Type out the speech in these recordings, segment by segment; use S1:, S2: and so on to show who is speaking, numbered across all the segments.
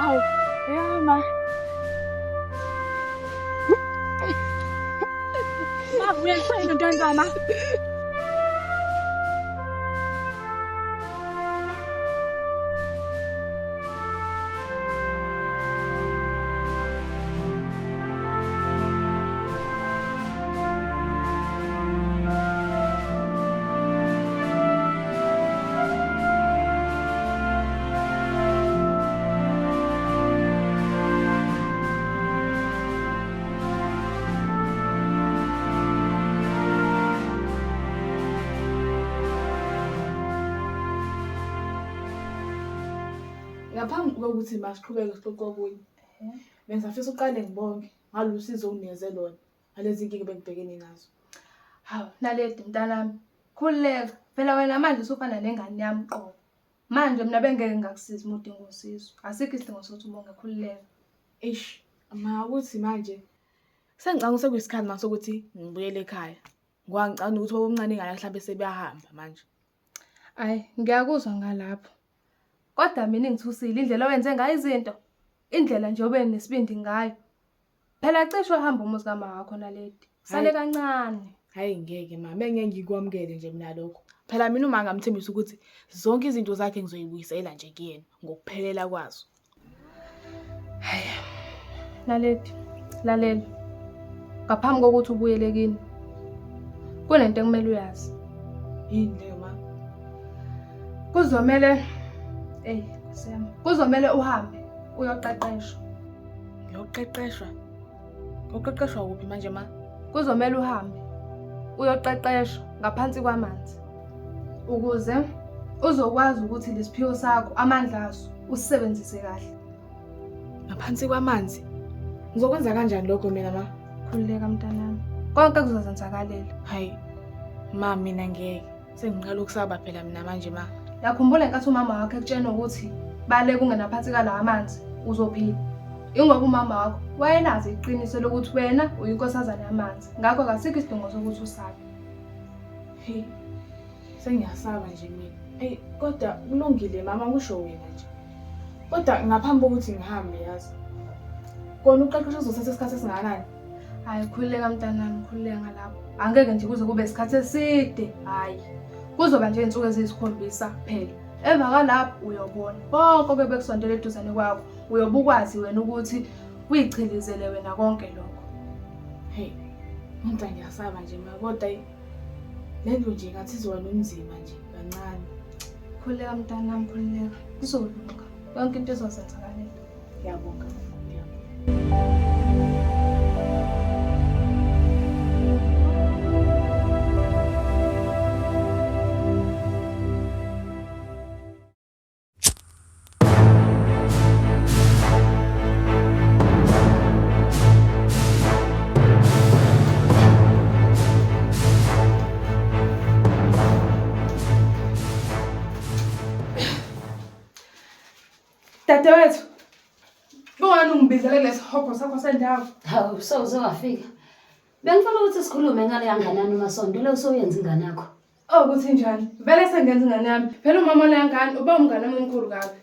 S1: Awu, yama. Uyayishayela into yenzama? Ngaphambi kokuthi masiqhubeke sixoxe okunye, bengizafisa uqale ngibonge ngalolu sizo onginikeze lona ngalezi nkinga ebengibhekene nazo.
S2: Hawu, Naledi mntanami, khululeka. Phela wena manje usufana nengane yami qobo. Manje mina bengeke ngakusiza uma udinga usizo. Asikho isidingo sokuthi ubonge, khululeka.
S1: Eish, ma ukuthi manje sengicanga sekuyisikhathi manje sokuthi ngibuyele ekhaya. Ngicanga ukuthi baba omncane ngane mhlawumbe sebeyahamba manje.
S2: Ayi, ngiyakuzwa ngalapho. Kodwa mina ngithusile indlela owenze ngayo izinto. Indlela nje obe nesibindi ngayo. Phela cishe wahamba umuzi kama wakho Naledi. Sale kancane.
S1: Hayi ngeke mama, ngeke ngikwamukele nje mina lokho. Phela mina uma ngamthembisa ukuthi zonke izinto zakhe ngizoyibuyisela nje kuyena ngokuphelela kwazo.
S2: Hayi. Naledi, lalela. Ngaphambi kokuthi ubuyele kini. Kunento ekumele uyazi.
S1: Yini leyo ma?
S2: Kuzomela Kusiyami. Kuzomela uhambe uyoqeqeshwa.
S1: Ngiyoqeqeshwa. Uqeqeshwa kuphi manje ma?
S2: Kuzomela uhambe uyoqeqeshwa ngaphansi kwamanzi. Ukuze uzokwazi ukuthi lesiphiwo sakho amandla aso usebenzise kahle.
S1: Ngaphansi kwamanzi. Ngizokwenza kanjani lokho mina ma?
S2: Khululeka mntanami. Konke kuzozenzakalela.
S1: Hayi. Ma mina ngeke. Sengiqala ukusaba phela mina manje ma.
S2: Yakhumbula inkathi umama wakho ekutshena ukuthi bale kungenaphansi kalawa amanzi uzophila. Ingoba umama wakho wayenazi iqiniso lokuthi wena uyinkosazana yamanzi. Ngakho kasikho isidingo sokuthi usabe.
S1: Hey. Sengiyasaba nje mina. Kodwa kulungile mama ngisho wena nje. Kodwa ngaphambi kokuthi ngihambe yazi. Kona uqeqesho uzothatha isikhathi esingakanani?
S2: Hayi khululeka mntanami, khululeka ngalapho. Angeke nje kuze kube isikhathi eside. Hayi. Kuzoba nje insuku eziyisikhombisa kuphela. Emva kalapho uyobona konke bekusondela eduzane kwakho. Uyobukwazi wena ukuthi uyichelizele wena konke lokho.
S1: Hey. Umuntu ngiyasaba nje mina kodwa lento nje ngathi izoba nomzima nje kancane.
S2: Khululeka mntanami, khululeka. Kuzolunga. Yonke into izozenzakalela.
S1: Ngiyabonga.
S2: Dadewethu. Bongani ungibizele lesihobho sakho sendawo.
S3: Hawu, uzofika. Bengifuna ukuthi sikhulume ngale yanganani uMasondo, lo soyenza ingane yakho.
S2: Ukuthi njani? Vele sengenza ingane yami. Phela umama leyangane uba umngane omkhulu kabi.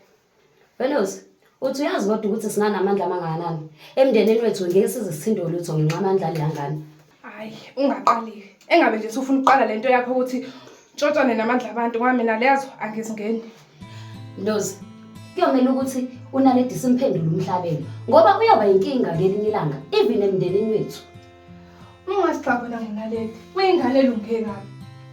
S3: Velosi, uthi uyazi kodwa ukuthi singanamandla amangakanani. Emndenini wethu ngeke size sithinde lutho ngenxa amandla leyangane.
S2: Hayi, ungaqalile. Engabe nje usufuna uqala lento yakho ukuthi tshotshane namandla abantu ngoba mina leyazo angizingeni.
S3: Ndozi, kuyomela ukuthi uNaledi simphendule umhlabeni ngoba uyoba inkinga ngelinye ilanga even emndenini wethu.
S2: Ungasixabana ngoNaledi. Uyingane elungeke kabi.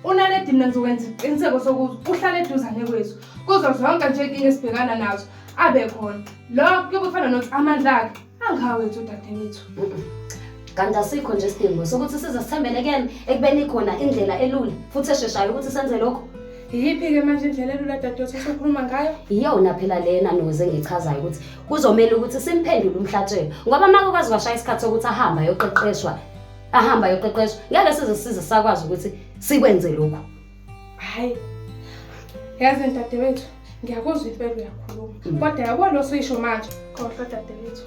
S2: UNaledi mina ngizokwenza iqiniseko sokuthi uhlale eduzane kwethu. Kuzo zonke nje inkinga esibhekana nazo abe khona. Lokho kuyobe kufana nokuthi amandla akhe angawethu dadewethu.
S3: Kanti asikho nje isidingo sokuthi size sithembele kuyena ekubeni khona indlela elula futhi esheshayo ukuthi senze lokho.
S2: Yiphi-ke manje indlela elula dadewethu sokukhuluma ngayo?
S3: Iyona phela lena noze ngichazayo ukuthi kuzomela ukuthi simphendule umhlatshelo ngoba uma ukwazi kwashaya isikhathi sokuthi ahamba ayoqeqeshwa ngeke size sakwazi ukuthi sikwenze lokho.
S2: Hayi. Yazi dadewethu, ngiyakuzwa impela uyakhuluma. Kodwa yabo lo sisho manje, khohlwa dadewethu.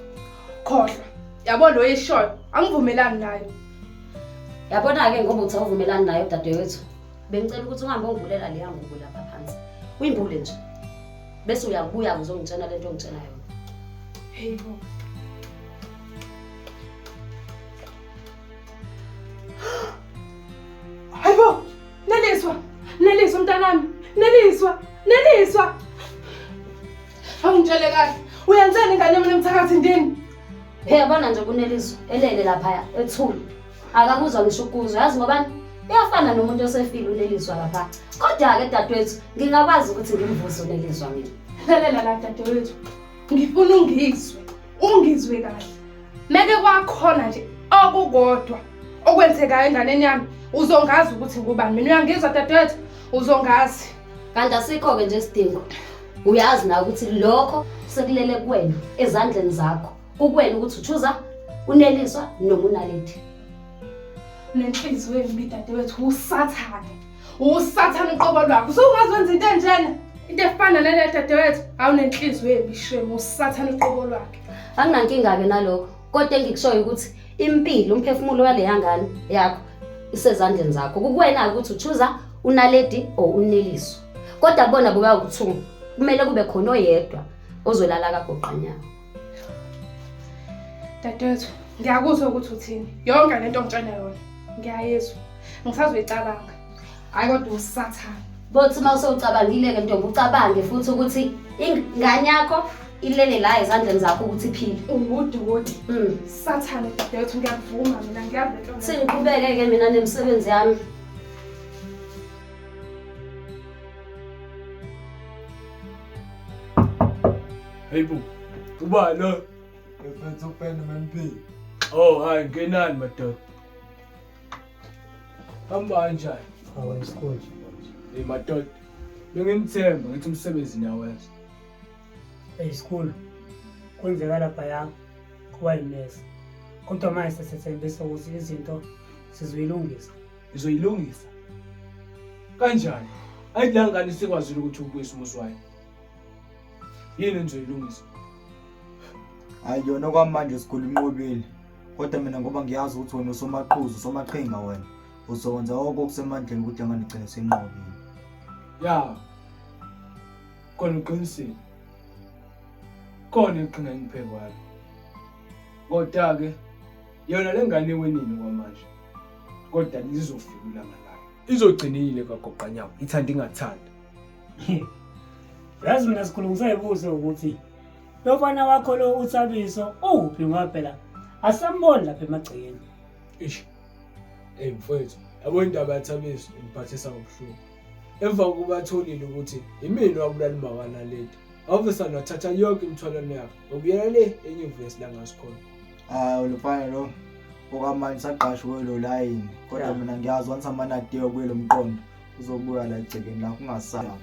S2: Khohlwa. Yabo lo yishoyo, angivumelani nayo.
S3: Yabona-ke ngoba uthi awuvumelani nayo dadewethu. Bengicela ukuthi ungahambe ungivulela le yangubo lapha phansi. Uyimbule nje. Bese uyabuya uzongitshela lento ongitshela yona.
S2: Hey bo. Hayibo, Neliswa mntanami, Neliswa. Awungitshele kahle, uyenzani ingane yami nemthakathi ndini?
S3: Yabona nje kuneliswa elele lapha ethule. Akakuzwa ngisho ukuzwa. Yazi ngobani? Uyafana nomuntu osefile uneliswa lapha. Kodwa ke dadewethu, ngingakwazi ukuthi ngimvuse uneliswa mina.
S2: Lalela la dadewethu. Ngifuna ungizwe kahle. Meke kwakhona nje okukodwa okwenzekayo enganeni yami, uzongazi ukuthi ngubani. Mina uyangizwa dadewethu, uzongazi.
S3: Kanti asikho ke nje isidingo. Uyazi na ukuthi lokho sekulele kuwena ezandleni zakho. Kukwena ukuthi uchuza uneliswa noma unaleti.
S2: Nenhliziyo embi dadewethu usathane uqobo lwakho. Usungazwenza into enjena, into efana nale dadewethu. Awunenhliziyo embi shame, usathane uqobo lwakhe.
S3: Anginankinga ke nalokho. Kodwa engikushoyo ukuthi impilo umphefumulo wale yangane yakho isezandleni zakho. Kukwena ukuthi uchuza unaleti or uneliswa. Kodwa bona buka ukuthunga. Kumele kube khona oyedwa ozolala kagoqanyawo.
S2: Dadewethu, ngiyakuzwa ukuthi uthini. Yonke lento ongitshela yona ngiyayizwa. Ngisazoyicabanga. Hayi kodwa usathane.
S3: Bothi mawuse ucabangile ke ntombi ucabange futhi ukuthi ingane yakho ilele la ezandleni zakho ukuthi iphile.
S2: Uwuduwoti. Sathane dadewethu, ngiyavuma mina ngiyavela.
S3: Sengiqhubeke ke mina nemsebenzi yami.
S4: Hey bu, ubani lo?
S5: Ngiphethe upende maniphi.
S4: Oh, hayi ngenani madoda. Hamba kanjani?
S5: Hawa isikole.
S4: Hey madoda. Bengimthemba ngithi umsebenzi nawenza.
S5: Isikole. Kwenzeka lapha ya kuba imesi. Kodwa manje sesethembisa ukuthi izinto sizoyilungisa.
S4: Izoyilungisa. Kanjani? Ayidlangani sikwazile ukuthi ubuyise umuswayo. Yini nizoyilungisa?
S6: Hayi yona kwamanje sikhulu inqobile. Kodwa mina ngoba ngiyazi ukuthi wena usomaqhuzu, somaqhinga wena. Uzokwenza konke okusemandleni ukuthi anganigcine senqobile.
S4: Ya. Khona uqinisile. Khona iqhinga engiphekwayo. Kodwa ke yona lengane wenini kwamanje. Kodwa lizofika ulanga layo. Izogcinile kagoqanyawo, ithanda ingathanda.
S5: Yazi mina sikhulu ngisayibuza ukuthi lo mfana wakho lo uThabiso uphi ngaphela? Asamboni lapha emagcekeni.
S4: Ish. Hey mfowethu, yabo indaba yaThabiso ngiphathisa ngobuhlungu. Emva kokuba atholile ukuthi imini wabulala imakana leti. Awuvesa nathatha yonke imithwalo yakhe. Ngokuyela le enyuvesi la ngasikhona.
S6: Hayi lofana lo okwamanje saqashwe lo line. Kodwa mina ngiyazi once amanadiyo kuyelo mqondo uzobuya la egcekeni la kungasala.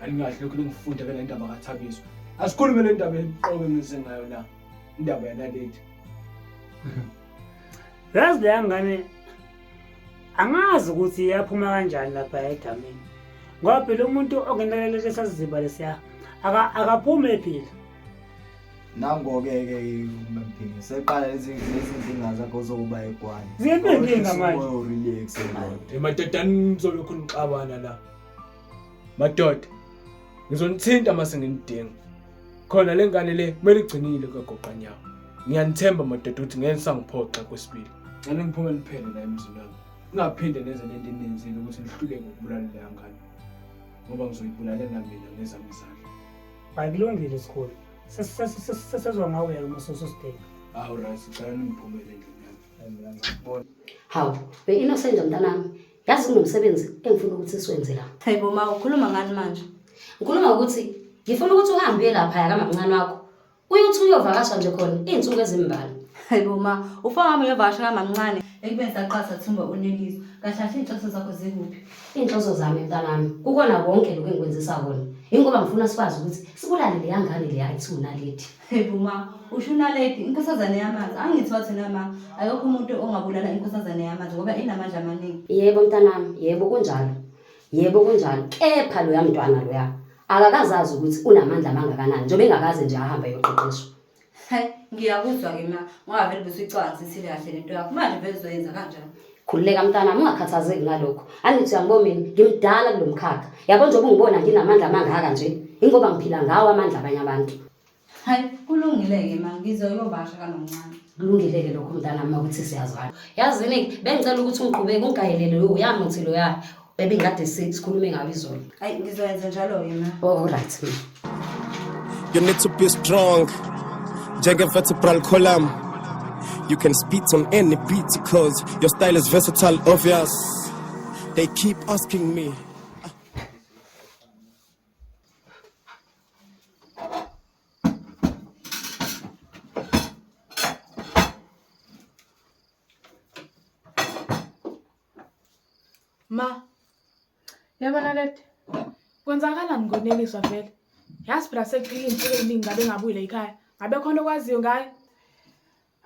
S4: Angingahle lokhu ngifunda le ndaba kaThabiso. Asikhulume le ndaba eqobe ngisengayo la. Indaba yanaleti.
S5: Yazi le ngane angazi ukuthi iyaphuma kanjani lapha egameni. Ngoba phela umuntu ongenelele lesaziziba lesiya akaphuma ephila.
S6: Nangoke ke umphingi seqala izinkinga zakho zokuba egwane.
S5: Zibe inkinga manje.
S6: Relax
S4: Hey madoda ngizolokhu ngiqabana la. Madoda ngizonithinta mase nginidinga. Khona lengane le kumele igcinile kagoqanyawo. Ngiyanithemba madoda ukuthi ngeke sangiphoxa kwesibili. Ngane ngiphume liphele la emzini wami. Ungaphinde neze lento enenzile ukuthi nihluke ngokubulala le ngane. Ngoba ngizoyibulalela mina ngezami izandla.
S5: Akulungile isikole. Sesizwa ngawe yena uMsoso Sibheka.
S4: Hawu right, ngicela ningiphumele endlini yami. Ngiyabona.
S3: Hawu, be-innocent mntanami. Yazi kunomsebenzi engifuna ukuthi siwenze la.
S7: Hayibo ma, ukhuluma ngani manje?
S3: Ngikhuluma ukuthi ngifuna ukuthi uhambe lapha kamamncane wakho. Uyothi uyovakasha nje khona izinsuku ezimbalwa.
S7: Hayibo ma, ufaka ngami uyovakasha kamamncane ekubeni saqasa thumba uNeliswa. Kahle inhloso zakho zikuphi?
S3: Inhloso zami mntanami, kukona konke lokho engikwenzisa kona. Ingoba ngifuna sikwazi ukuthi sibulale le yangane le ayithuna leti.
S7: Hayibo ma, ushuna lady inkosazane yamanzi. Angithi wathina ma, ayikho umuntu ongabulala inkosazane yamanzi ngoba inamandla amaningi.
S3: Yebo mntanami, yebo kunjalo. Yebo kunjalo. Kepha lo yamntwana loya akakazazi ukuthi unamandla amangakanani njengoba engakaze nje ahamba yoqeqeshwa.
S7: Hayi, ngiyakuzwa ke ma, ngoba vele bese uyicabangisile kahle lento yakho. Manje vele uzoyenza kanjani?
S3: Khululeka mntanami ungakhathazeki ngalokho. Angithi uyangibona mina ngimdala kulomkhakha. Yabo njengoba ungibona nginamandla amangaka nje, ingoba ngiphila ngawo amandla abanye abantu.
S7: Hayi, kulungile-ke ma, ngizoyobasha kanomncane.
S3: Kulungile-ke lokho mntanami makuthi siyazwana. Yazini-ke bengicela ukuthi ungqhubeke ungayelele lo uyamuthi lo ya. Bebingade sikhulume ngayo izolo.
S7: Hayi, ngizoyenza njalo-ke ma.
S3: Oh right.
S8: You need to be strong. Jagged vertebral column. You can spit on any beat because your style is versatile, obvious. They keep asking me.
S1: Ma,
S2: Yabona Leti,
S1: kwenzakalani ngoneliswa vele? Yazi phela seqhile izinsuku eziningi ngabe ngabuyile ekhaya. Ngabe khona okwaziyo ngayo?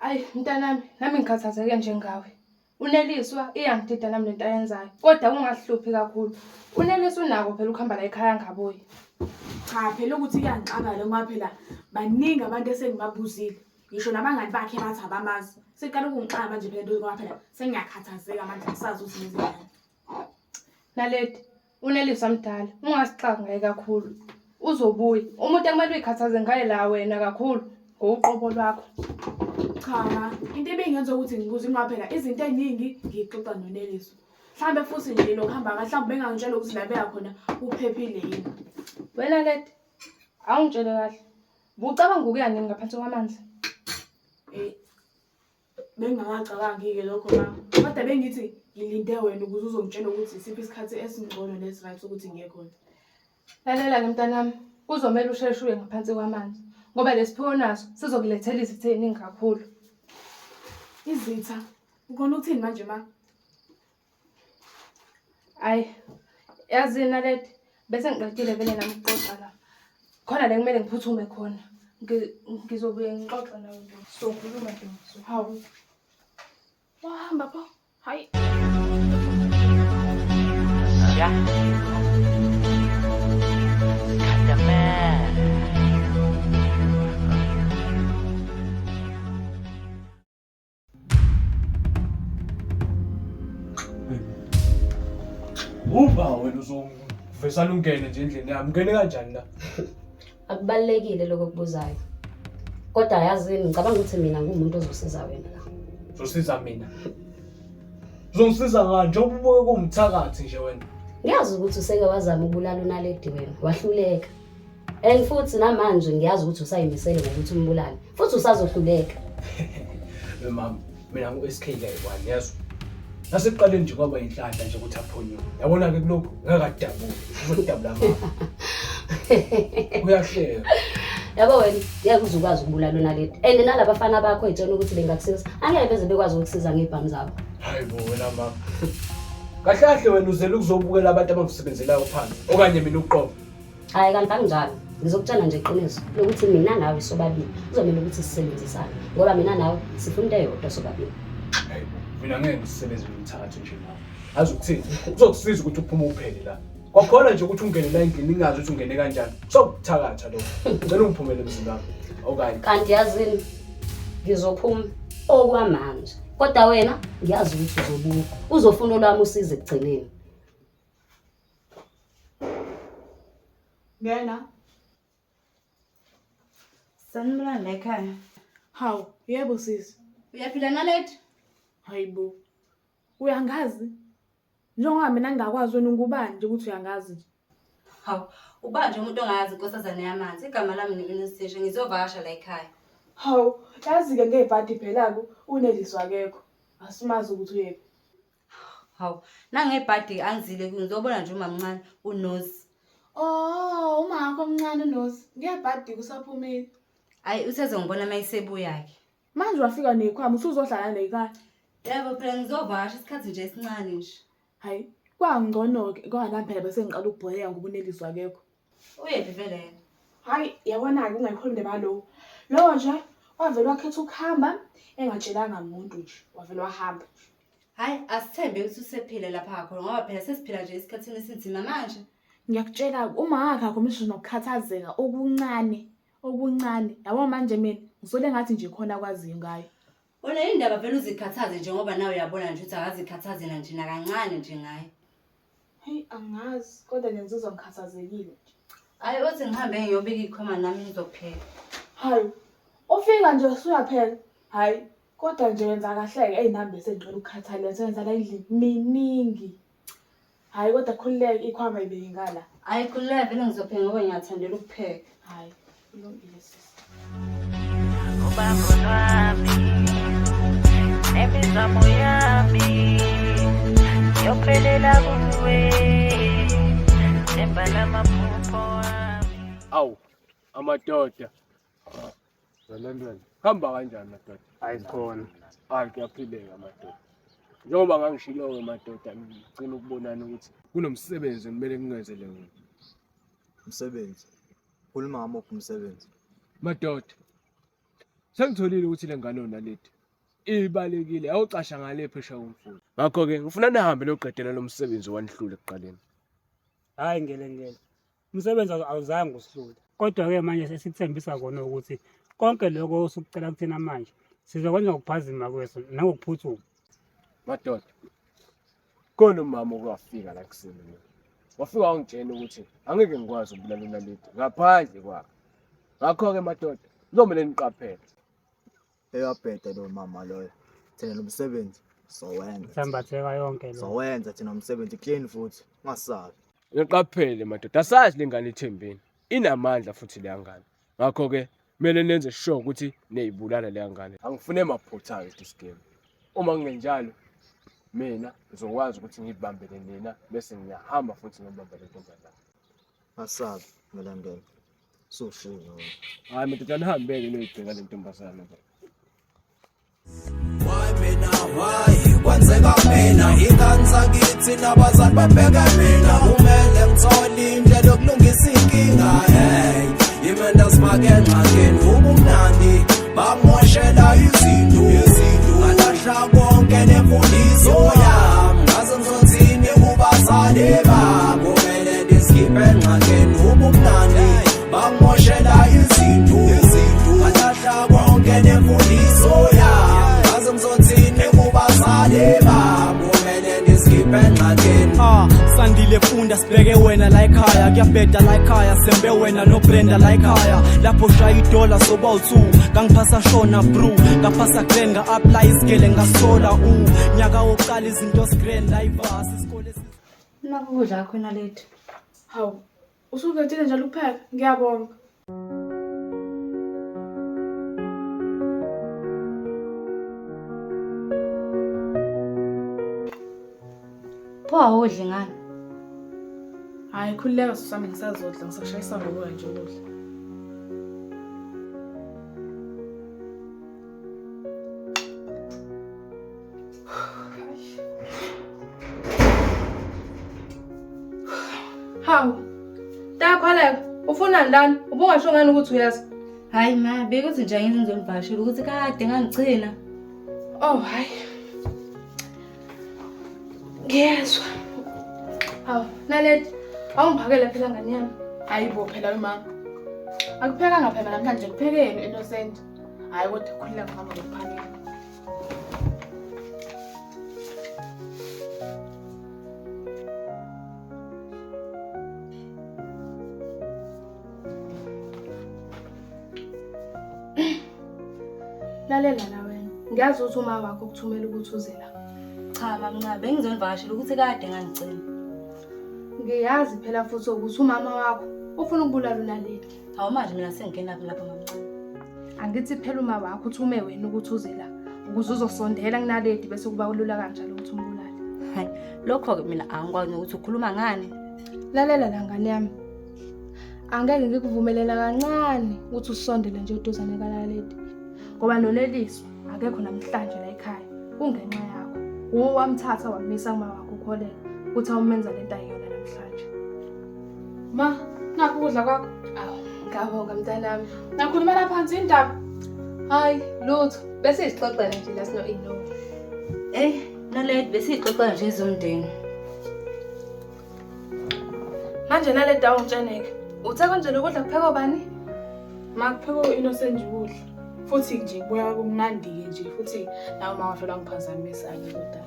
S2: ayi mntanami, nami ngikhathazeke njengawe. UNeliswa iyangidida nami lento ayenzayo, kodwa ungahluphi kakhulu. UNeliswa unako phela ukuhamba la ekhaya ngabuye.
S1: Cha phela ukuthi kuyangixakala ngoba phela baningi abantu esengibabuzile. Ngisho nabangani bakhe bathi abamazi. Seqala ukungixaka manje phela into ngoba phela sengiyakhathazeka manje ngisazi ukuthi ngenzeni.
S2: Naleti, uNeliswa mdala, ungasixaki ngaye kakhulu. Uzobuya. Umuntu ekumele uyikhathaze ngaye la wena kakhulu, ngoqobo lwakho.
S1: Cha ma, into ebengenza ukuthi ngibuze ngoba phela izinto eziningi ngixoxa noNeliswa. Mhlambe futhi nje lokuhamba kahle mhlawumbe bengangitshela ukuthi la beya khona uphephile yini.
S2: Wena Leti, awungitshele kahle. Bucabanga ukuya nini ngaphansi kwamanzi?
S1: Bengingakacabangi-ke lokho ma. Kodwa bengithi ngilinde wena ukuze uzongitshela ukuthi isiphi isikhathi esingcono nesi-right ukuthi ngiye khona.
S2: Lalela-ke mntanami, kuzomele usheshe uye ngaphansi kwamanzi. Ngoba lesiphiwo naso sizokulethela izitha eziningi kakhulu.
S1: Izitha, ukhona ukuthini manje ma?
S2: Ayi, yazini Naleti, bese ngiqedile vele nami ukuxoxa la. Khona la kumele ngiphuthume khona. Ngizobuye ngixoxe nawe nje. Sokhuluma nje ngizo.
S1: Hawu. Wahamba pho. Hayi.
S4: Uba wena uzongivesana ungene nje endlini yami. Ngene kanjani la?
S3: Akubalekile lokho kubuzayo. Kodwa yazini ngicabanga ukuthi mina ngumuntu ozosiza wena la.
S4: Uzosiza mina. Uzongisiza ngani njengoba ubuke kumthakathi nje wena?
S3: Ngiyazi ukuthi useke wazama ukubulala uNaledi wena, wahluleka. And futhi namanje ngiyazi ukuthi usayimisele ngokuthi umbulale. Futhi usazohluleka.
S4: Mama, mina ngu-SK kayi-1 yazo. Nasekuqaleni nje kwaba inhlanhla nje ukuthi aphonywe. Yabona-ke kulokhu ngakadabula. Uzodabula ngapha. Uyahleka.
S3: Yabo wena, ngeke uzukwazi ukubulala uNaledi. And nalabafana bakho etshena ukuthi bengakusiza, angeke beze bekwazi ukusiza ngebhamu zabo.
S4: Hayibo wena mama. Kahle wena uzela ukuzobukela abantu abangisebenzelayo phansi okanye mina uqobo.
S3: Hayi kanti akunjalo. Ngizokutshela nje iqiniso lokuthi mina nawe sobabili kuzomela ukuthi sisebenzisane ngoba mina nawe sifuna into eyodwa sobabili.
S4: Hayibo, mina ngeke ngisebenze ngithathe nje la. Azi ukuthini? Uzokusiza ukuthi uphume uphele la. Kwakhona nje ukuthi ungene la endlini ningazi ukuthi ungene kanjani. Sokuthakatha lokho. Ngicela ungiphumele emzini wami. Okanye
S3: Kanti yazini ngizophuma okwamanje. Kodwa wena ngiyazi ukuthi uzobuka. Uzofuna olwami usize ekugcineni.
S1: Ngena.
S7: Sanibulala la ekhaya.
S1: Hawu, yebo sisi.
S7: Uyaphila Naleti?
S1: Hayibo. Uyangazi? Njengoba mina ngingakwazi wena ngubani nje ukuthi uyangazi nje.
S7: Hawu, ubanje umuntu ongayazi inkosazane yamanzi. Igama lami ngiNeliswa, ngizovakasha la ekhaya.
S1: Hawu, yazi-ke ngebhadi phela-ko uNeliswa akekho. Asimazi ukuthi uyephi.
S7: Hawu, nangebhadi angizile ngizobona nje umamncane uNosi.
S1: Oh, uma wakho omncane uNosi. Ngebhadi kusaphumile.
S7: Hayi, usezongibona mayisebuyake.
S1: Manje wafika nekhwama usuzohlala nekhaya.
S7: Yebo phela ngizovakasha isikhathi nje esincane nje.
S1: Hayi, kwangcono-ke kwangani phela bese ngiqala ukubhoyeka ngoba uNeliswa akekho.
S7: Uyephi vele yena?
S1: Hayi, yabona-ke ungayikhulumi balo. Lo nje wavele wakhetha ukuhamba engatshelanga umuntu nje. Wavele wahamba.
S7: Hayi, asithembe ukuthi usephile lapha khona ngoba phela sesiphila nje esikhathini esinzima manje.
S1: Ngiyakutshela uma ngakho misho nokukhathazeka okuncane. Yabo manje mina ngisole ngathi nje khona kwaziyo ngayo.
S7: Wena indaba vele uzikhathaze nje ngoba nawe uyabona nje ukuthi akazikhathaze nje nakancane nje ngaye.
S1: Hey, angazi kodwa ngizizwa ngikhathazekile nje.
S7: Hayi, othi ngihambe ngiyobika ikhoma nami ngizophela.
S1: Hayi. Ufika nje usuyaphela. Hayi. Kodwa nje wenza kahle ke ey'nambe sengicela ukukhathalela senza la endlini miningi. Hayi kodwa khululeke ikhwama ibeke ngala.
S7: Hayi khululeka vele ngizopheka ngoba ngiyathandela ukupheka.
S1: Hayi. Kulungile sisi.
S9: Ubambo lwami nemizamo yami yophelela kuwe nemba lamaphupho wami.
S4: Awu, amadoda. Zalendweni. Hamba kanjani madoda?
S5: Ayikhona.
S4: Hayi kuyaphileka madoda. Njengoba ngangishilo-ke madoda ngicela ukubonana ukuthi kunomsebenzi kumele ngingenzele wona.
S6: Umsebenzi. Khuluma ngamuphi umsebenzi?
S4: Madoda. Sengitholile ukuthi le ngane onaleti ibalekile awucasha ngale phesha komfuzi. Ngakho ke ngifuna nihambe noqedela lo msebenzi wanihlule ekuqaleni.
S5: Hayi ngele. Umsebenzi awuzange usihlule. Kodwa-ke manje sesikuthembisa kona ukuthi konke lokho osukucela kuthina manje sizokwenza ngokuphazima kweso nangokuphuthuma.
S4: Madoda. Khona umama okwafika la kuseni. Wafika wangitshela ukuthi angeke ngikwazi ukubulala unaleti ngaphandle kwakhe. Ngakho-ke madoda, kuzomele niqaphele.
S6: Eyabheda lo mama loyo. Thina lo msebenzi sowenza.
S5: Sambatheka yonke lo.
S6: Sowenza thina umsebenzi clean futhi. Ungasabi.
S4: Niqaphele madoda, asazi lengane ithembeni. Inamandla futhi le ngane. Ngakho-ke kumele nenze sure ukuthi niyibulala le ngane. Angifune maphutha this game. Uma kungenjalo mina ngizokwazi ukuthi ngibambele nina bese ngiyahamba futhi ngibambele intombazana.
S6: Ungasabi ngelangeni. Soshilo.
S4: Hayi madoda nihambeke noyibheka le ntombazana.
S8: Why mina why kwenzeka mina ikanza kithi nabazali babheka mina kumele ngithole indlela yokulungisa inkinga hey imenda smake ngakeni ubumnandi bamoshela izinto ngalahla konke nemfundiso yami ngaze ngizothini kubazali babo kumele ndiskiphe ngakeni ubumnandi bamoshela izinto ngalahla konke nemfundiso yami ngizotini kubazali babo kumele ndiskiphe ngakeni
S10: sandile funda sibheke wena la ekhaya kuyabheda la ekhaya sembe wena no Brenda la ekhaya lapho shaya idola soba u2 kangiphasa shona bro ngaphasa Glen nga apply isigele ngasola nyaka wokuqala izinto screen live isikole
S7: Nakudla khona lethu.
S1: Hawu. Usukethile njalo ukupheka. Ngiyabonga.
S7: Pho awudli ngani?
S1: Hayi khululeka sisami ngisazodla ngisashayisa ngokuya nje ukudla.
S2: Hawu. Takholeka, ufuna ndani? Ubungasho ngani ukuthi uyazi?
S7: Hayi ma, bekuthi nje ngizonivashela ukuthi kade ngangigcina.
S2: Oh hayi. Ngiyezwa. Hawu, nalethi awungiphakele phela ngani yami.
S1: Hayibo phela mama. Akuphekanga phela namhlanje kuphekeni Innocent. Hayi kodwa khululeka mama ngokuphakela.
S2: Lalela la wena. Ngiyazi ukuthi uma wakho ukuthumela ukuthi uze la.
S7: Cha mama, bengizonivashela ukuthi kade ngangigcina.
S2: Ngiyazi phela futhi ukuthi umama wakho ufuna ukubulala unaleli.
S7: Hawu manje mina sengingena lapha mama.
S2: Angithi phela uma wakho uthume wena ukuthi uze la ukuze uzosondela kunaledi bese kuba kulula kanjalo ukuthi umbulale.
S7: Hayi, lokho ke mina angikwazi ukuthi ukhuluma ngani.
S2: Lalela la ngane yami. Angeke ngikuvumelela kancane ukuthi usondele nje eduzane kalaledi. Ngoba noneliso akekho namhlanje la ekhaya. Kungenxa yakho. Wamthatha wamisa uma wakho ukholeka ukuthi awumenza lento ayiyona namhlanje.
S1: Ma, nakho ukudla kwakho.
S2: Awu, ngiyabonga mntanami.
S1: Nakhulumela phansi indaba.
S2: Hayi, lutho. Bese isixoxela nje la sino ino.
S7: Naledi besixoxa nje izomndeni.
S2: Manje naledi awungitsheneke. Uthe konje ukudla kuphekwa bani?
S1: Ma kuphekwa Innocent nje ukudla. Futhi nje kubuya kumnandi nje futhi nawe mawafela ngiphazamisa nje kodwa.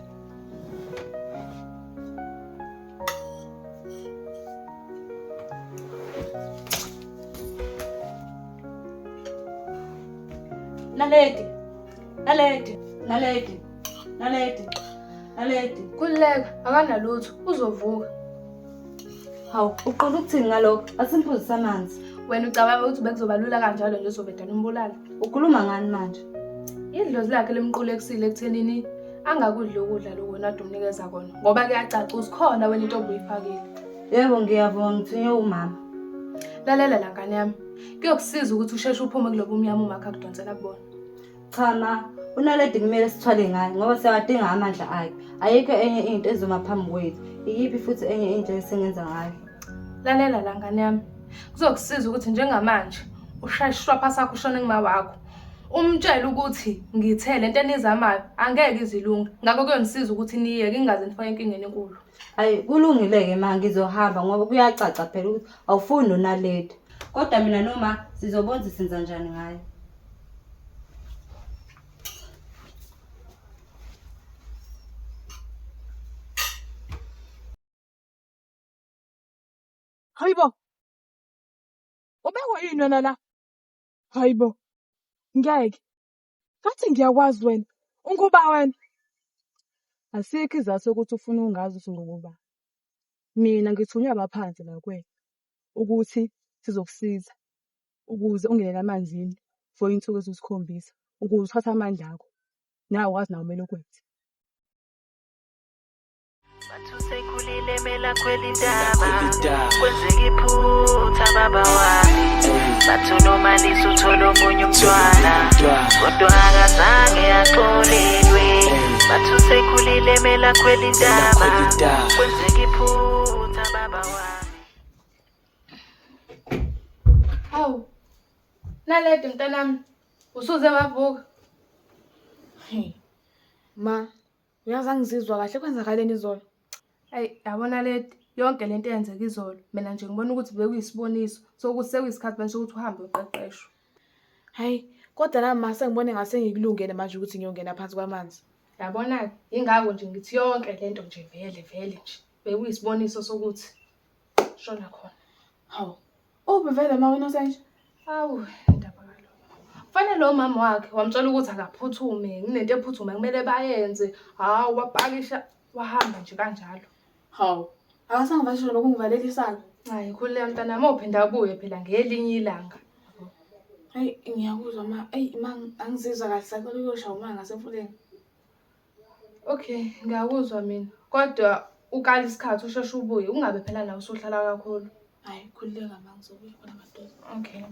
S7: Naledi. Naledi. Naledi. Naledi. Naledi.
S2: Khululeka, akanalutho, uzovuka.
S7: Hawu, uqala ukuthini ngalokho? Asimphuzise amanzi.
S2: Wena ucabanga ukuthi bekuzoba lula kanjalo nje uzobedana umbulala?
S7: Ukhuluma ngani manje?
S2: Idlozi lakhe limqulekisile ekuthenini angakudli ukudla lokho nade umnikeza kona ngoba kuyacaca usikhona wena into obuyifakile.
S7: Yebo ngiyabonga ngithunywe umama.
S2: Lalela la ngane yami. Kuyokusiza ukuthi usheshe uphume kulobu umnyama umakha akudonsela kubona.
S7: Cha ma, uNaledi kumele sithwale ngayo ngoba siyawadinga amandla akhe. Ayikho enye into ezoma phambi kwethu. Iyiphi futhi enye into esengenza ngayo?
S2: Lalela la ngane yami. Kuzokusiza ukuthi njengamanje ushayishwa phasakho ushone ngima wakho. Umtshela ukuthi ngithe lento enizamayo angeke izilunga. Ngakho kuyonisiza ukuthi niyeke ingaze nifake enkingeni enkulu.
S7: Hayi kulungile-ke ma ngizohamba ngoba kuyacaca phela ukuthi awufuni noNaledi. Kodwa mina noma sizobona senza njani ngayo.
S1: Hayibo. Ubekwa yini wena la? Hayibo. Ngeke. Ngathi ngiyakwazi wena. Unguba wena. Asikho izathu ukuthi ufuna ungazi ukuthi unguba. Mina ngithunywa abaphansi la kwena ukuthi sizokusiza ukuze ungenele amanzini for insuku ezisikhombisa ukuze uthathe amandla akho. Nawe wazi nawe kumele ukwenze.
S9: Bathu sekhulile mela kwelindaba kwenzeka iphutha baba wami bathu noma lisuthola omunye umntwana kodwa akazange axolelwe bathu sekhulile mela kwelindaba kwenzeka iphutha baba wami.
S2: Hawu. Naledi mntanami. Usuze wavuka.
S1: Hey. Ma, uyazi angizizwa kahle kwenzakaleni izolo.
S2: Hayi, yabona ledi yonke lento eyenzeka izolo. Mina nje ngibona ukuthi bekuyisiboniso sokuthi sekuyisikhathi manje ukuthi uhambe uqeqeshwe.
S1: Hayi, kodwa nami mase ngibone ngase ngikulungele manje ukuthi ngiyongena phansi kwamanzi.
S2: Yabona ingako nje ngithi yonke lento nje vele nje bekuyisiboniso sokuthi shona khona.
S1: Hawu. Ube vele ma wena senje?
S2: Awu, indaba kalo. Fanele lo mama wakhe wamtshela ukuthi akaphuthume, nginento ephuthume kumele bayenze. Hawu wapakisha wahamba nje kanjalo.
S1: Hawu. Akasangivashela lokungivalelisayo.
S2: Hayi khulile mntana nami ophinda abuye phela ngelinye ilanga.
S1: Hayi ngiyakuzwa ma. Ey ma angizizwa kahle sakho uyoshawa uma ngasemfuleni.
S2: Okay, ngiyakuzwa mina. Kodwa ukala isikhathi usheshe ubuye ungabe phela nawe usuhlala kakhulu.
S1: Hayi khulileka ma ngizobuya khona madoda.
S2: Okay.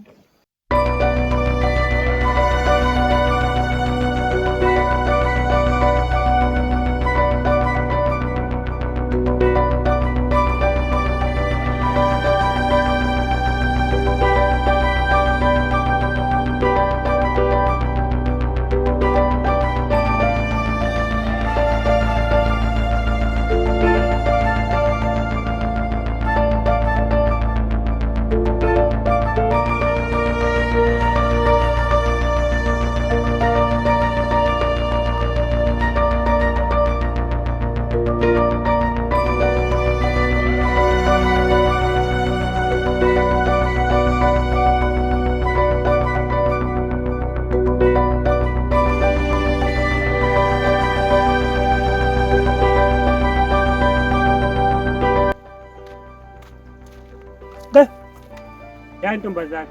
S5: Ya ntombazane.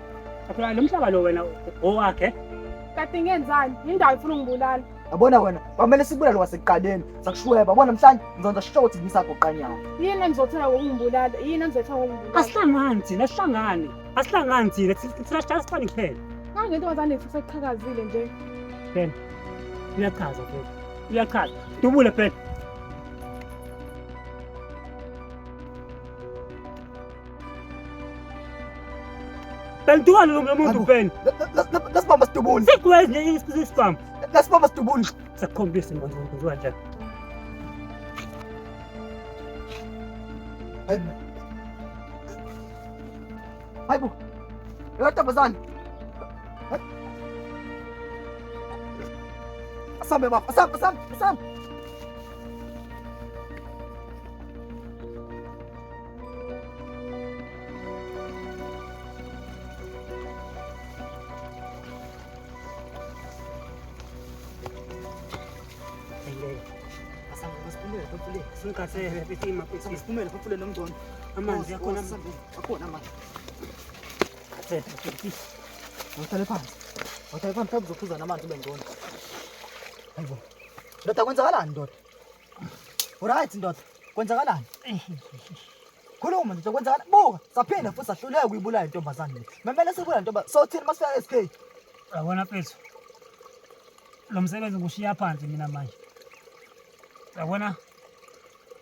S5: Aphela lo mhlaba lo wena owakhe.
S1: Kade ngenzani? Indawo ifuna ungibulala.
S11: Yabona wena, kwamele sikubulale kwasekuqaleni. Sakushweba, yabona namhlanje ngizonza sisho ukuthi ngisagoqanyawo.
S1: Yini engizothenga ngokungibulala? Yini engizothenga ngokungibulala?
S5: Asihlangani thina, sihlangane. Asihlangani thina, thina sifani kuphela.
S1: Ngeke into wazane futhi sekuqhakazile nje.
S5: Phela. Uyachaza phela. Uyachaza. Dubule phela. Pentuani lo muntu phela.
S11: Lasibamba sidubule.
S5: Sikwenze nje isibamba.
S11: Lasibamba sidubule.
S5: Sakukhombisa manje kwenziwa njani.
S11: Hayibo. Ntombazane. Asambe baba, asambe. emfuleni.
S5: Singikhathele bese imapesi.
S11: Siphumele emfuleni nomngcono.
S5: Amanzi akhona
S11: akhona amanzi.
S5: khathele bese.
S11: Uhlale phansi. Uhlale phansi mhlawumbe uzophuza namanzi ube ngcono. Hayibo. Ndoda kwenzakalani ndoda? Alright ndoda. Kwenzakalani? Khuluma nje kwenzakala. Buka, saphinda futhi sahluleka ukuyibulala intombazane le. Memele sibulala intombazane. Sothini masifika eSK?
S5: Yabona Pethu. Lo msebenzi ngishiya phansi mina manje. Yabona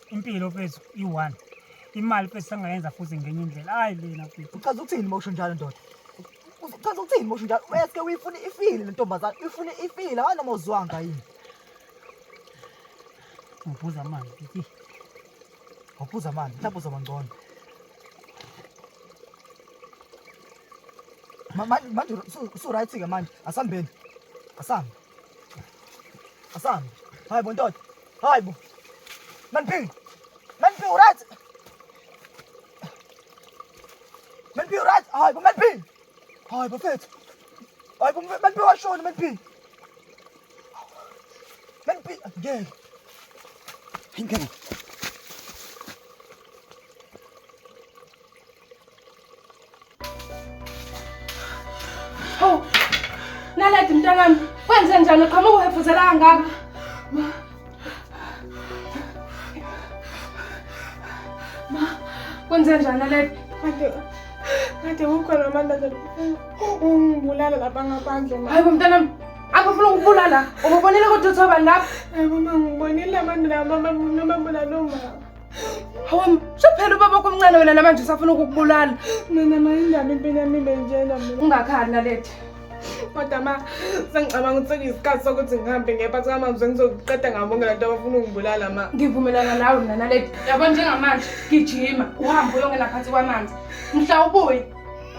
S5: impilo Pethu i1. Imali Pethu sangayenza futhi ngenye indlela. Hayi lena Pethu.
S11: Uchaza ukuthini mawusho njalo ndoda? Uchaza ukuthini mawusho njalo? Eske uyifuna ifile le ntombazane. Uyifuna ifile awanoma uzwanga yini?
S5: Uphuza amanzi Pethu.
S11: Uphuza amanzi, mhlawumbe uzoba ngcono. Manje su-right-ke manje, asambeni. Asambe. Asambe. Hayibo ndoda. Hayibo. Maniphi, right? Maniphi, right? Hayibo, maniphi. Hayibo mfethu. Hayibo, maniphi washona, maniphi. Maniphi, ngeke. Ngeke.
S2: Hawu, Naledi mntanami, kwenze njani uqhamuka uhefuzela kangaka? Ma, kwenze njani Naledi?
S1: Kade kukhona amandla ungibulala lapha ngaphandle ma.
S2: Hayibo mntanami, angifuna ukubulala. Ubonile ukuthi uthoba lapha?
S1: Yebo ma, ngibonile amandla noma noma.
S2: Hawu, sophela ubaba komncane wena namanje usafuna ukukubulala.
S1: Mina mayindaba impilo yami benjena mina.
S2: Ungakhali Naledi.
S1: Kodwa ma, sengicabanga ukuthi sekuyisikhathi sokuthi ngihambe ngephathi kwamanzi ngizoqeda ngabonke la nto abafuna ungibulala ma.
S2: Ngivumelana nawe mina Naledi. Yabona njengamanje gijima uhambe uyongena phansi kwamanzi. Mhla ubuye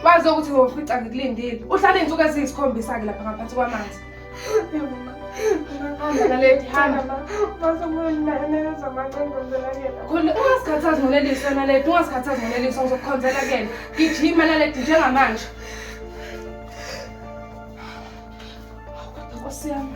S2: wazi ukuthi uzofica ngikulindile. Uhlala izinsuku eziyisikhombisa ke lapha ngaphansi kwamanzi.
S1: Yebo ma.
S2: Naledi hamba.
S1: Masomuna zamanqonqozela kela.
S2: Khona ungasikhathazi ngoleliswa Naledi, ungasikhathazi ngoleliswa ngizokukhonzela kena. Gijima Naledi njengamanje. Nkosi yami.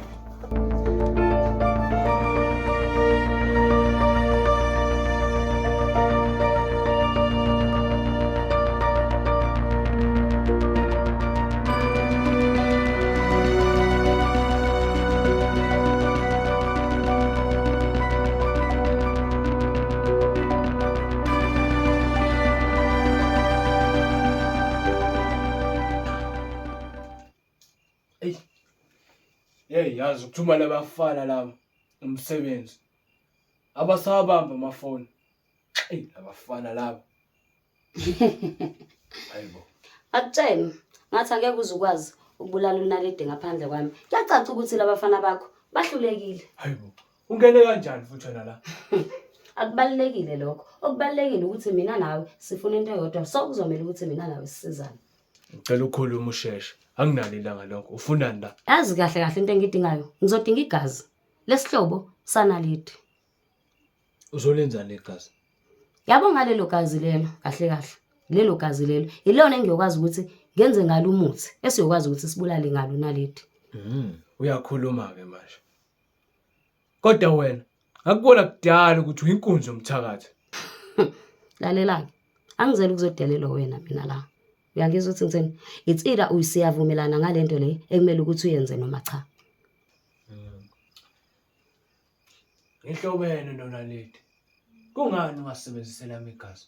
S4: Hey, yazi ukuthuma labafana laba umsebenzi. Abasabamba amafoni. Hey, labafana laba. Hayibo.
S3: Akutshela, ngathi angeke uzukwazi ukubulala uNaledi ngaphandle kwami. Kuyacaca ukuthi labafana bakho bahlulekile.
S4: Hayibo. Ungene kanjani futhi wena la?
S3: Akubalekile lokho. Okubalekile ukuthi mina nawe sifuna into eyodwa. Sokuzomela ukuthi mina nawe sisizane.
S4: Ngicela ukhulume usheshe. Anginalo ilanga lonke. Ufunani la?
S3: Yazi kahle kahle into engidingayo. Ngizodinga igazi lesihlobo saNaledi.
S4: Uzolenzani igazi?
S3: Yabo ngalelo gazi lelo kahle kahle. Lelo gazi lelo ilona engiyokwazi ukuthi ngenze ngalo umuthi esiyokwazi ukuthi sibulale ngalo uNaledi.
S4: Uyakhuluma ke manje. Kodwa wena akubona kudala ukuthi uyinkunzi yomthakathi.
S3: Lalela ke. Angizeli ukuzodelela wena mina la. Uyangizwa ukuthi ngithini? It's either uyisiyavumelana ngalento le ekumele ukuthi uyenze noma cha.
S4: Ngihlobene noNaledi. Kungani ungasebenzisela igazi?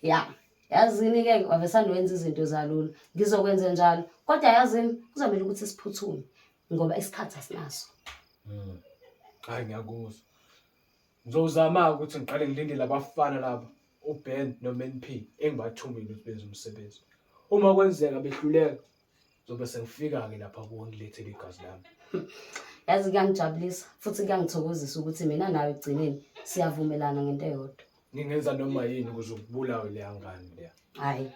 S3: Ya, yazini ke wavesanda wenza izinto zalula. Ngizokwenza njalo. Kodwa yazini kuzomela ukuthi siphuthume ngoba isikhathi asinaso.
S4: Hayi ngiyakuzwa. Ngizozama ukuthi ngiqale ngilinde labafana laba. uBen noMNP engibathumile ukubenza umsebenzi. Uma kwenzeka behluleka zobe sengifika ke lapha kuwo ngilethele igazi lami.
S3: Yazi kuyangijabulisa futhi kuyangithokozisa ukuthi mina nawe egcineni siyavumelana ngento eyodwa.
S4: Ngingenza noma yini ukuze ukubulawe le ngane le.
S3: Hayi.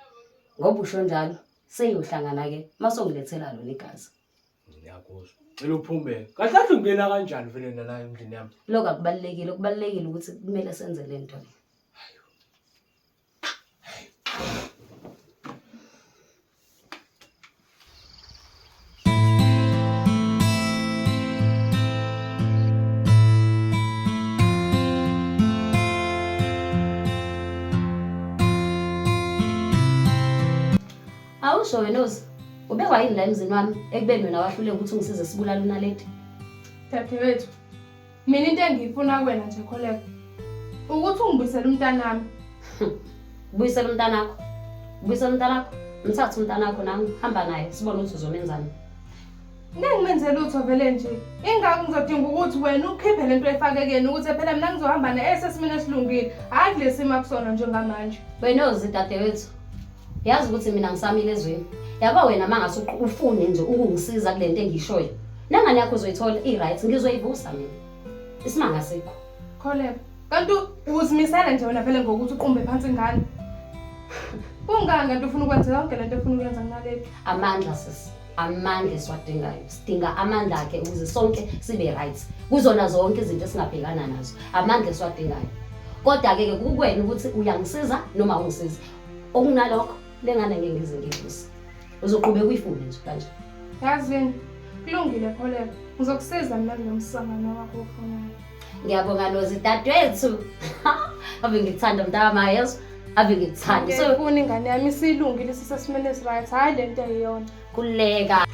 S3: Ngoba usho njalo seyohlangana ke masongilethela lona igazi.
S4: Ngiyakuzwa. Cela uphume. Kahle kahle ungena kanjani vele nala emndeni yami?
S3: Lokho akubalekile, okubalekile ukuthi kumele senze lento le. Awusho wena Nozi, ubekwa yini la emzini wami ekubeni wena wahluleka ukuthi ungisize sibulala uNaledi?
S2: Dadewethu, mina into engiyifuna kuwena nje Kholeka ukuthi ungibuyisele umntanami.
S3: Buyisela umntanakho. Buyisela umntanakho. Mthatha umntanakho nami hamba naye sibone ukuthi uzomenzani.
S2: Ngeke ngimenze lutho vele nje. Ingakho ngizodinga ukuthi wena ukhiphe lento efakekeni ukuthi phela mina ngizohamba naye esesimene esilungile. Hayi kulesimo akusona njengamanje.
S3: Wena Nozi dadewethu. Yazi ukuthi mina ngisamile ezweni. Yaba wena mangase ufune nje ukungisiza kulento engishoyo. Nangane yakho uzoyithola i-right ngizoyivusa mina. Isimanga sikho.
S2: Kholeka, kanti uzimisela nje wena vele ngokuthi uqumbe phansi ingane. Kungani kanti ufuna ukwenza yonke lento efuna ukuyenza kunaleli?
S3: Amandla sisi. Amandla esiwadingayo. Sidinga amandla akhe ukuze sonke sibe right. Kuzona zonke izinto esingabhekana nazo. Amandla esiwadingayo. Kodwa ke kukwena ukuthi uyangisiza noma ungisiza. Okunalokho lengane ngeke ngize ngivusa. Uzoqhubeka uyifunde nje kanje.
S2: Yazini, kulungile Kholeka. Ngizokusiza mina kunomsangano wakho ofunayo.
S3: Ngiyabonga Nozi dadewethu. Ave ngikuthanda mntama yeso. Ave ngikuthanda.
S2: So ufuna ingane yami isilungile isisesimene esiright. Hayi lento eyiyona.
S3: Kuleka.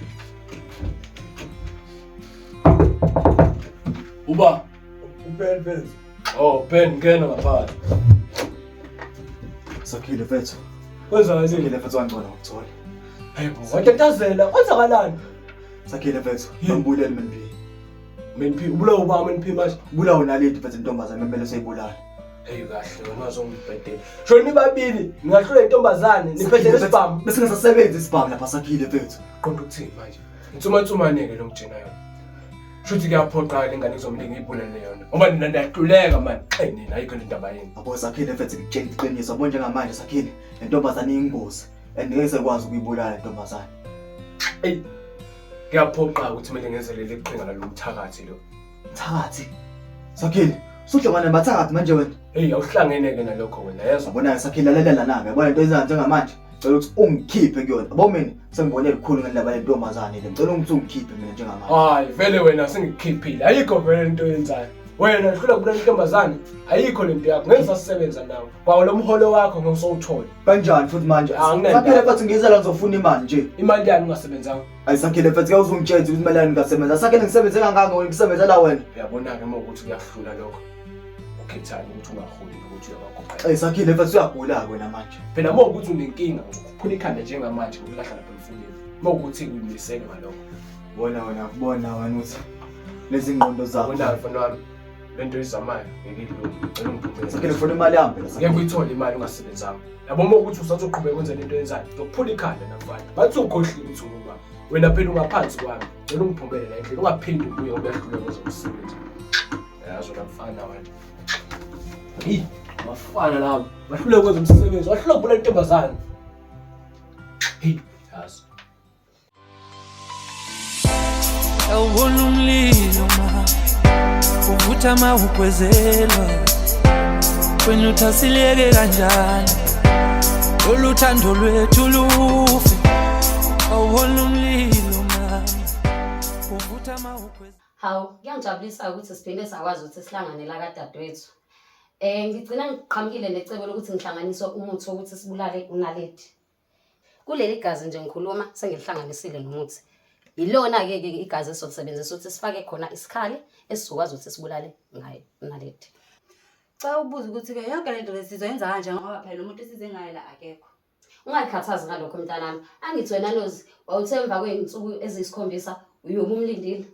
S4: Uba, uPen Pens. Oh, Pen ngena ngaphakathi.
S6: Sakhile mfethu.
S4: Kwenzakala
S6: Sakhile mfethu wangcola ukuthola.
S4: Hayibo, watatazela, kwenzakalani?
S6: Sakhile mfethu, ngibulele MNP.
S4: MNP, ubulawa uba MNP manje.
S6: Ubulawa uNaledi mfethu intombazane memele seyibulala.
S4: Hey kahle, wena uzongibhedela. Shona nibabili, ningahlula intombazane, niphethe lesibhamu.
S6: Bese ngasasebenza isibhamu lapha Sakhile mfethu.
S4: Qonda ukuthini manje? Ngithumathumaneke lo mjena yona. Shuthi kuyaphoqa ingane izomlinga ibulale yona. Ngoba nina ndiyahluleka manje. Hey nina ayikho indaba yini.
S6: Abo Sakhile mfethu ngitshela iqiniso, yabo njengamanje Sakhile, lentombazane iyingozi. Ngeke sekwazi ukuyibulala lentombazane.
S4: Hey. Kuyaphoqa ukuthi kumele ngenzelele iqhinga lalomthakathi lo.
S6: Mthakathi. Sakhile, usuhlangana nabathakathi manje wena.
S4: Hey, awuhlangeneke nalokho wena yezwa.
S6: Yabona Sakhile lalela nami, yabona into ezenza njengamanje. Ngicela ukuthi ungikhiphe kuyona. Yabo mina sengibonele ukukhulu ngendaba lentombazane le. Ngicela ukuthi ungikhiphe mina njengamanje.
S4: Hayi, vele wena sengikhiphile. Ayikho vele into oyenzayo. Wena uhlula kubulala intombazane, ayikho lento yakho. Ngeke sasisebenza nawe. Kwawo lo mholo wakho ngosowuthola.
S6: Kanjani futhi manje? Sakhile mfethu ngizela ngizofuna imali nje.
S4: Imali yani ungasebenzanga?
S6: Ayi Sakhile mfethu ke uzungitshela ukuthi imali yani ngasebenza. Sakhile ngisebenze kangaka wena ngisebenzela wena.
S4: Uyabona ke ukuthi kuyahlula lokho. Ukhethani ukuthi ungaholi ukuthi uyabagoqa.
S6: Ayi Sakhile mfethu uyagula wena manje.
S4: Phela ukuthi unenkinga uzokuphula ikhanda njengamanje ngokulahla lapha emfundeni. Ukuthi uyimisele ngalokho.
S6: Bona wena uthi lezi ngqondo zakho.
S4: Bona mfana wami. Lento izamayo ngeke ilungu. Ngicela ungiphumele.
S6: Sakhile ufuna imali yami phela.
S4: Ngeke uyithole imali ungasebenzanga. Yabo ukuthi usazoqhubeka kwenza lento yenzayo. Uzokuphula ikhanda namfana. Bathi ukhohlile ukuthi unguba. Wena phela ungaphansi kwami. Ngicela ungiphumele la endlela. Ungaphindi ubuye uyahluleka ngezomsebenzi. Yazo lamfana wena. Hey, mafana labo. Bahluleka kwezomsebenzi. Wahluleka ukubulala intombazane. Hey, yazo.
S12: Awubona umlilo ma uvutha mawugwezelwa wena uthasileke kanjani oluthando lwethu lufe awubona umlilo ma uvutha mawugwezelwa.
S3: Hawu, kuyangijabulisa ukuthi siphinde sakwazi ukuthi sihlangane la kadadewethu. Ngigcina ngiqhamukile necebo lokuthi ngihlanganise umuthi wokuthi sibulale uNaledi. Kuleli gazi nje ngikhuluma sengilihlanganisile nomuthi. Ilona ke igazi esizosebenzisa ukuthi sifake khona isikhali esizokwazi ukuthi sibulale ngayo uNaledi.
S7: Xa ubuza ukuthi ke yonke lento lesizoyenza kanje ngoba phela umuntu esize ngayo la akekho.
S3: Ungakhathazi ngalokho mntanami. Angithi wena Nozi, wawuthemba kweinsuku eziyisikhombisa uyobe umlindile.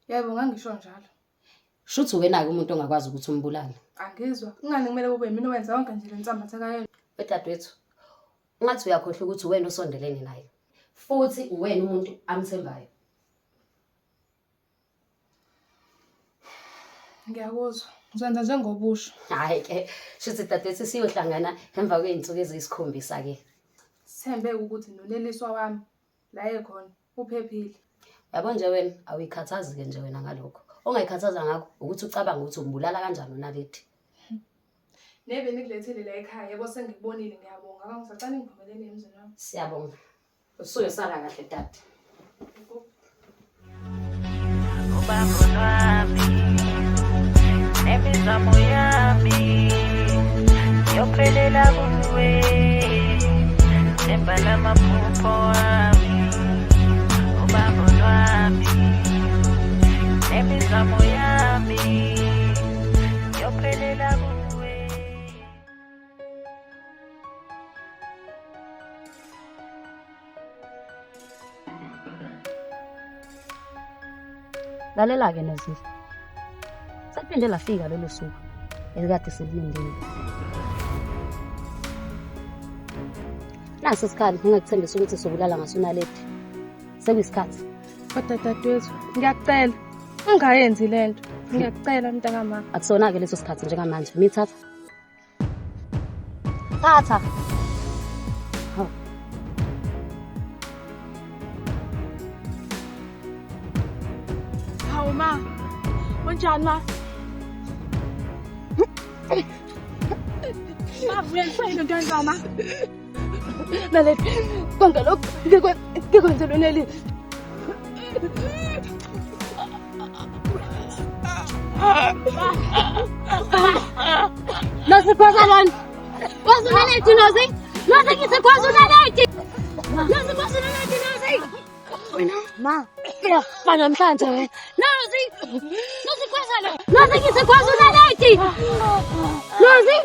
S2: Yebo ngangisho njalo.
S3: Shuthi wena ke umuntu ongakwazi ukuthi umbulale.
S2: Angizwa. Ungani kumele kube mina owenza yonke nje lensambatha kayo.
S3: Bedadewethu. Ungathi uyakhohlwa ukuthi wena usondelene naye. Futhi uwena umuntu amthembayo.
S2: Ngiyakuzwa. Uzenza njengobusho.
S3: Hayi ke, shuthi dadewethu siyohlangana emva kweinsuku eziyisikhombisa ke.
S2: Sithembe ukuthi noneliswa wami la ekhona uphephile.
S3: Yabo nje wena awuyikhathazi ke nje wena ngalokho. Ongayikhathaza ngakho ukuthi ucabanga ukuthi umbulala kanjani uNaledi.
S2: Nebe nikulethele la ekhaya yebo sengikubonile ngiyabonga. Akangisacane ngiphumelele emzini wami.
S3: Siyabonga. Usuyosala kahle dad.
S9: Ubambo lwami nemizamo yami yophelela kuwe Nepa lamaphupho wami ubambo lwami nemizamo yami yophelela kuwe.
S3: Lalela-ke Nozile, sekuphinde lafika lolo suku elikade silindile. Nasi isikhathi ngingekuthembisa ukuthi sokulala ngasunaledi. Sekuyisikhathi.
S2: Kodwa dadewethu, ngiyakucela ungayenzi lento. Ngiyakucela mntakama.
S3: Akusona-ke leso sikhathi njengamanje. Mithatha. Thatha.
S1: Hawu ma, unjani ma? Bavuye ngisayile into yenza ma.
S2: Lalela, konke lokhu ngikwenzelwe nelizwi.
S3: Nozi kwazalwane. KwaZulu-Natal Nozi. Nozi ngithi KwaZulu-Natal. Nozi KwaZulu-Natal Nozi. Wena ma, uyafana namhlanje wena. Nozi. Nozi kwazalwane. Nozi ngithi KwaZulu-Natal. Nozi.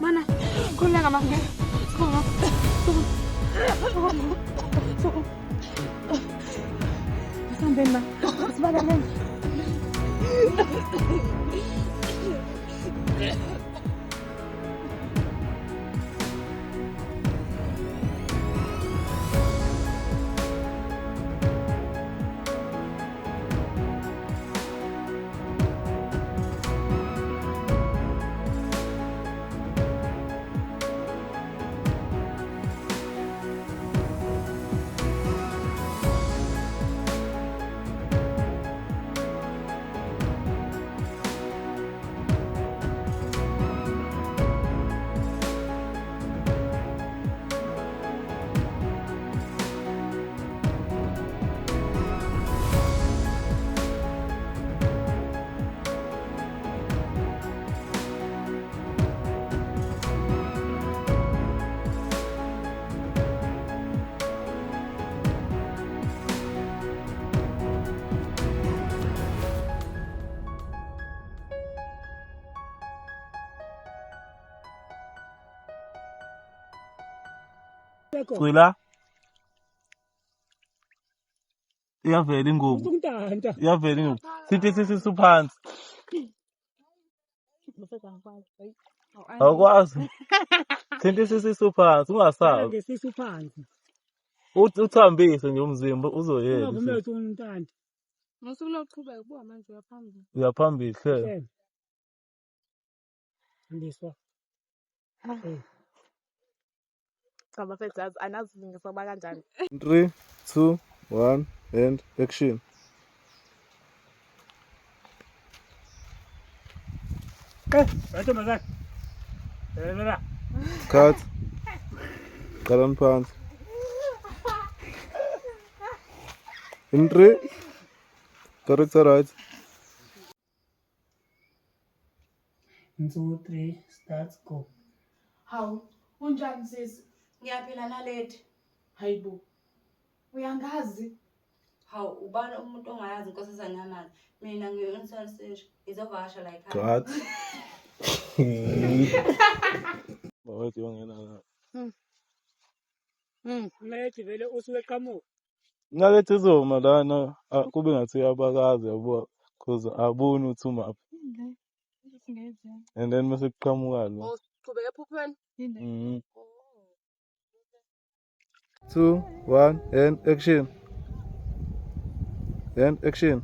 S1: Mana, khululeka ma. Asambeni ma. Sibalaleni.
S13: Cwila. Iyavela ingubo. Iyavela ingubo. Sithi sisisu phansi. Awukwazi. Sithi sisisu phansi ungasabi.
S5: Ngesisu phansi.
S13: Uthambise nje umzimba uzoyela.
S5: Ungavumeleki untandi.
S2: Ngosuku lokuqhubeka kuba manje uyaphambili.
S13: Uyaphambili hle.
S5: Ndiswa.
S1: Cha bafethu anazi ngisaba kanjani.
S13: 3, 2, 1 and action.
S5: Ntombazane. Lela.
S13: Cut. Qalan phansi. In 3. Character right.
S5: 2, 3, start, go.
S1: Hawu, unjani sisi?
S7: Ngiyaphila Naledi.
S1: Hayibo. Uyangazi?
S7: Hawu, ubani umuntu ongayazi inkosazana yamanje? Mina ngiyo-Insalsesha. Ngizovakasha la ekhaya.
S13: Cut. Bawathi wangena la.
S5: Naledi vele usuke qamuka.
S13: Nalethi izoma lana kube ngathi uyabakaza yabo cause aboni uthuma. And then mase kuqhamuka lo.
S2: Qhubeka ephupheni.
S13: 2, 1 and action. And action.